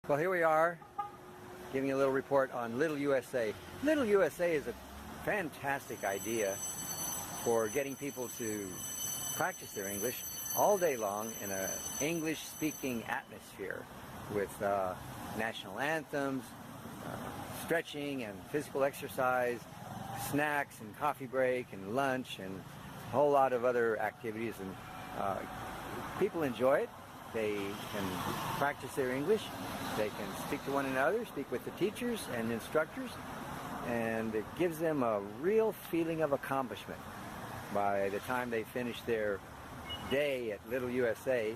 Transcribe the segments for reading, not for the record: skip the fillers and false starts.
Well, here we are, giving a little report on Little USA. Little USA is a fantastic idea for getting people to practice their English all day long in an English-speaking atmosphere with national anthems, stretching and physical exercise, snacks and coffee break and lunch and a whole lot of other activities. And people enjoy it. They can practice their English. They can speak to one another, speak with the teachers and instructors, and it gives them a real feeling of accomplishment by the time they finish their day at Little USA.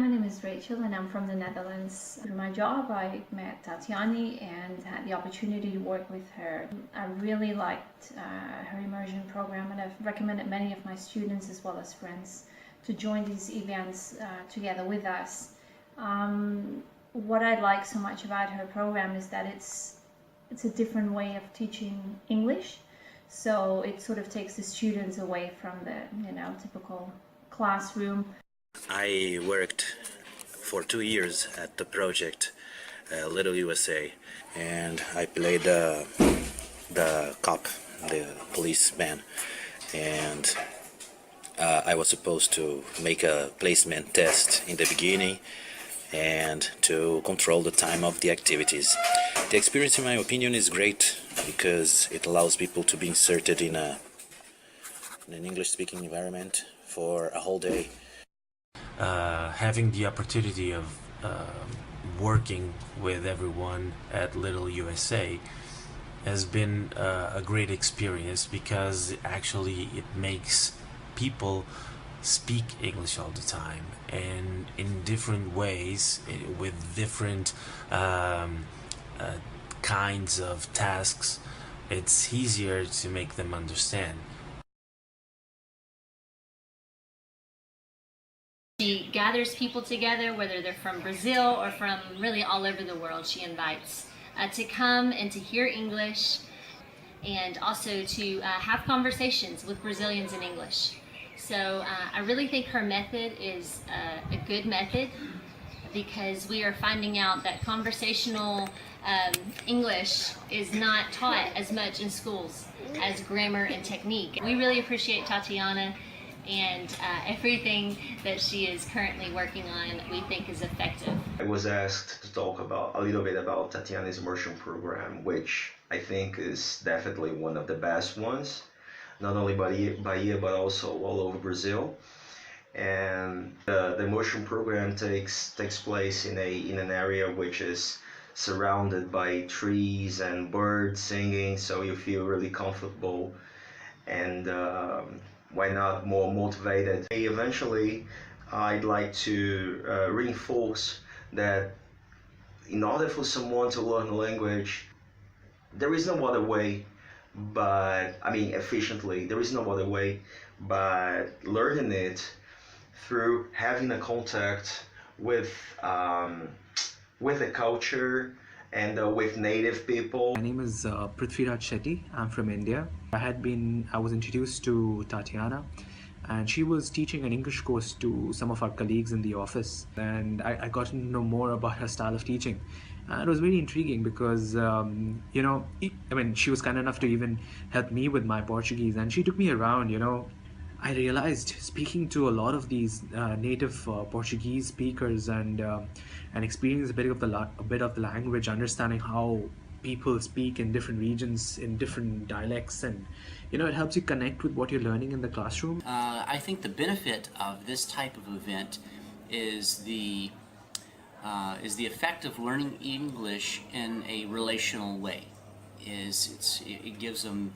My name is Rachel and I'm from the Netherlands. Through my job, I met Tatiana and had the opportunity to work with her. I really liked her immersion program, and I've recommended many of my students as well as friends to join these events together with us. What I like so much about her program is that it's a different way of teaching English. So it sort of takes the students away from the typical classroom. I worked for 2 years at the project Little USA, and I played the cop, the policeman, and I was supposed to make a placement test in the beginning and to control the time of the activities. The experience, in my opinion, is great because it allows people to be inserted in an English-speaking environment for a whole day. Having the opportunity of working with everyone at Little USA has been a great experience, because actually it makes people speak English all the time and in different ways with different kinds of tasks. It's easier to make them understand. She gathers people together, whether they're from Brazil or from really all over the world. She invites to come and to hear English, and also to have conversations with Brazilians in English. So I really think her method is a good method, because we are finding out that conversational English is not taught as much in schools as grammar and technique. We really appreciate Tatiana, and everything that she is currently working on we think is effective. I was asked to talk a little bit about Tatiana's immersion program, which I think is definitely one of the best ones, not only Bahia but also all over Brazil. And the immersion program takes place in an area which is surrounded by trees and birds singing, so you feel really comfortable and why not more motivated. Eventually, I'd like to reinforce that in order for someone to learn a language, there is no other way but, efficiently, there is no other way but learning it through having a contact with the culture and with native people. My name is Prithviraj Shetty. I'm from India. I was introduced to Tatiana, and she was teaching an English course to some of our colleagues in the office, and I got to know more about her style of teaching. And it was very intriguing because, she was kind enough to even help me with my Portuguese, and she took me around, I realized speaking to a lot of these native Portuguese speakers and experiencing a bit of the language, understanding how people speak in different regions, in different dialects, and it helps you connect with what you're learning in the classroom. I think the benefit of this type of event is the effect of learning English in a relational way. It gives them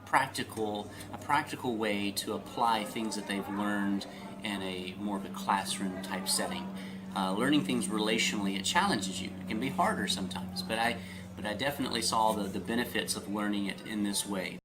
a practical way to apply things that they've learned in a more of a classroom type setting. Learning things relationally, it challenges you. It can be harder sometimes, but I definitely saw the benefits of learning it in this way.